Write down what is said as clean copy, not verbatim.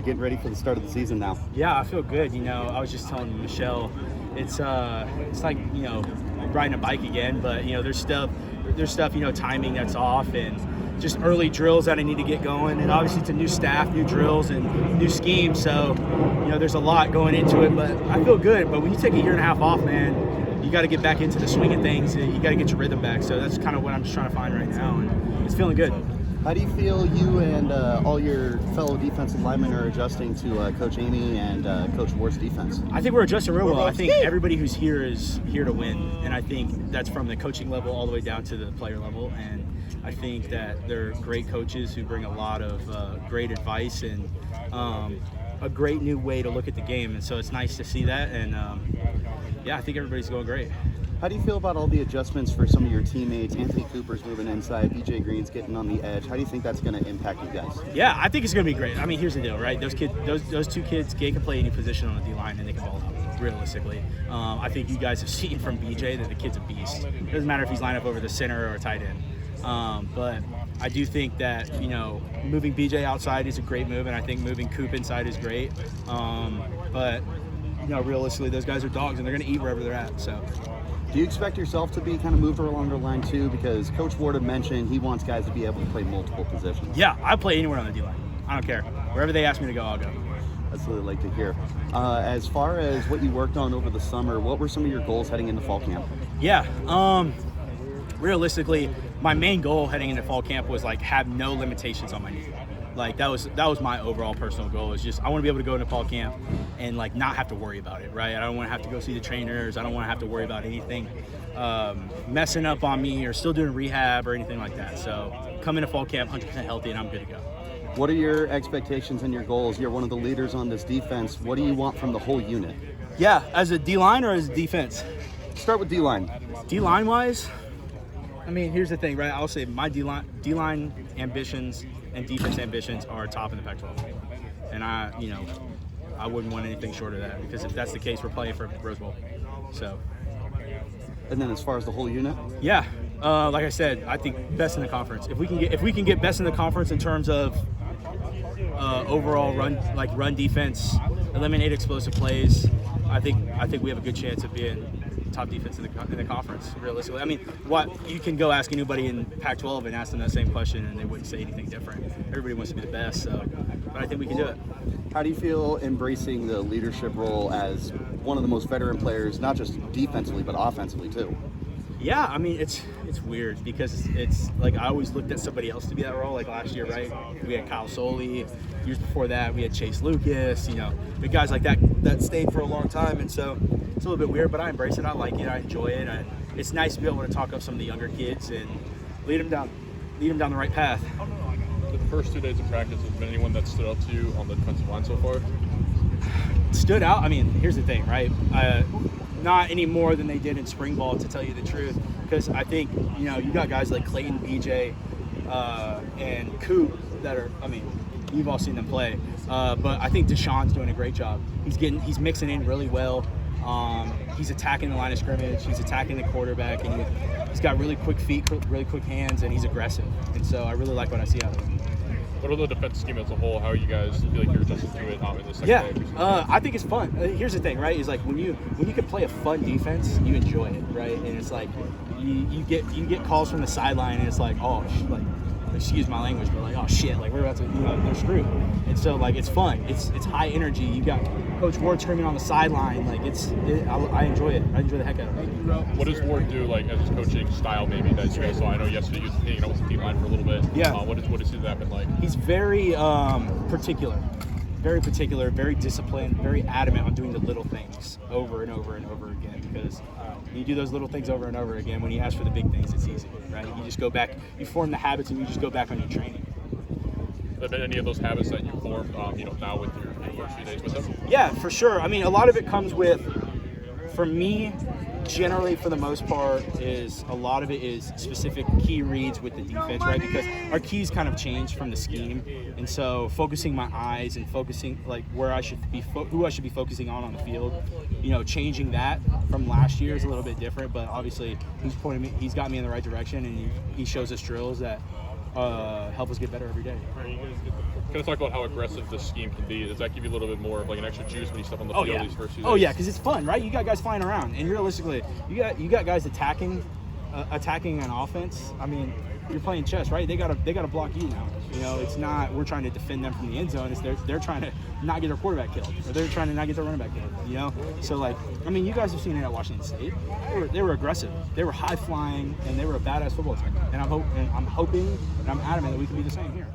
getting ready for the start of the season now? Yeah, I feel good. I was just telling Michelle, it's like, riding a bike again, but, there's stuff, timing that's off and just early drills that I need to get going. And obviously it's a new staff, new drills, and new scheme. So, there's a lot going into it, but I feel good. But when you take a year and a half off, man, you got to get back into the swing of things. And you got to get your rhythm back. So that's kind of what I'm just trying to find right now. And it's feeling good. How do you feel you and all your fellow defensive linemen are adjusting to Coach Amy and Coach Ward's defense? I think we're adjusting real well. I think everybody who's here is here to win, and I think that's from the coaching level all the way down to the player level. And I think that they're great coaches who bring a lot of great advice and a great new way to look at the game. And so it's nice to see that. And I think everybody's going great. How do you feel about all the adjustments for some of your teammates? Anthony Cooper's moving inside, BJ Green's getting on the edge. How do you think that's going to impact you guys? Yeah, I think it's going to be great. I mean, here's the deal, right? Those two kids, they can play any position on the D-line and they can ball out, realistically. I think you guys have seen from BJ that the kid's a beast. It doesn't matter if he's lined up over the center or a tight end. But I do think that, moving BJ outside is a great move, and I think moving Coop inside is great. But realistically, those guys are dogs, and they're going to eat wherever they're at, so. Do you expect yourself to be kind of moved along the line too? Because Coach Ward had mentioned he wants guys to be able to play multiple positions. Yeah, I play anywhere on the D-line. I don't care. Wherever they ask me to go, I'll go. That's what I'd like to hear. As far as what you worked on over the summer, what were some of your goals heading into fall camp? Yeah, realistically, my main goal heading into fall camp was have no limitations on my knee. That was my overall personal goal. Is just I want to be able to go into fall camp and not have to worry about it, right? I don't want to have to go see the trainers. I don't want to have to worry about anything messing up on me or still doing rehab or anything like that. So come into fall camp 100% healthy and I'm good to go. What are your expectations and your goals? You're one of the leaders on this defense. What do you want from the whole unit? Yeah, as a D-line or as a defense? Start with D-line. D-line wise, I mean, here's the thing, right? I'll say my D-line ambitions and defense ambitions are top in the Pac-12. And I wouldn't want anything short of that, because if that's the case, we're playing for Rose Bowl. So. And then as far as the whole unit? Yeah, like I said, I think best in the conference. If we can get best in the conference in terms of overall run defense, eliminate explosive plays, I think we have a good chance of being top defense in the conference, realistically. I mean, you can go ask anybody in Pac-12 and ask them that same question and they wouldn't say anything different. Everybody wants to be the best, but I think we can do it. How do you feel embracing the leadership role as one of the most veteran players, not just defensively, but offensively too? Yeah, I mean, it's weird because it's I always looked at somebody else to be that role. Last year, right? We had Kyle Soley. Years before that, we had Chase Lucas. The guys like that stayed for a long time, and so it's a little bit weird, but I embrace it. I like it. I enjoy it. It's nice to be able to talk up some of the younger kids and lead them down the right path. The first 2 days of practice, has been anyone that stood out to you on the defensive line so far? Stood out? I mean, here's the thing, right? Not any more than they did in spring ball, to tell you the truth, because I think you got guys like Clayton, BJ, and Coop that are. I mean, you've all seen them play, but I think Deshaun's doing a great job. He's mixing in really well. He's attacking the line of scrimmage. He's attacking the quarterback, and he's got really quick feet, really quick hands, and he's aggressive. And so I really like what I see out of him. What about the defensive scheme as a whole? How are you guys feel like you're adjusting to it in the second day? I think it's fun. Here's the thing, right? Is when you can play a fun defense, you enjoy it, right? And it's you get calls from the sideline, and it's excuse my language, but oh shit, we're about to, they're screwed. And so it's fun. It's high energy. You got Coach Ward screaming on the sideline. I enjoy it. I enjoy the heck out of it. What does Ward do as his coaching style maybe that you guys saw? I know yesterday he was hanging out with the team line for a little bit. Yeah. What has that been like? He's very particular, very disciplined, very adamant on doing the little things over and over and over again, because you do those little things over and over again. When you ask for the big things, it's easy, right? You just go back, you form the habits, and you just go back on your training. Have there been any of those habits that you formed, now with your first few days with them? Yeah, for sure. I mean, a lot of it comes with, for me, generally for the most part, a lot of it is specific key reads with the defense, right? Because our keys kind of changed from the scheme, and so focusing my eyes and focusing where I should be, who I should be focusing on the field, changing that from last year is a little bit different. But obviously, he's got me in the right direction, and he shows us drills that help us get better every day. Are you guys get the Kind of talk about how aggressive this scheme can be. Does that give you a little bit more of like an extra juice when you step on the field these first few days? Oh yeah, because it's fun, right? You got guys flying around, and realistically, you got guys attacking an offense. I mean, you're playing chess, right? They gotta block you now. You know, it's not we're trying to defend them from the end zone. It's they're trying to not get their quarterback killed, or they're trying to not get their running back killed. You know, so like I mean, you guys have seen it at Washington State. They were aggressive. They were high flying, and they were a badass football team. And I'm hoping, and I'm adamant that we can be the same here.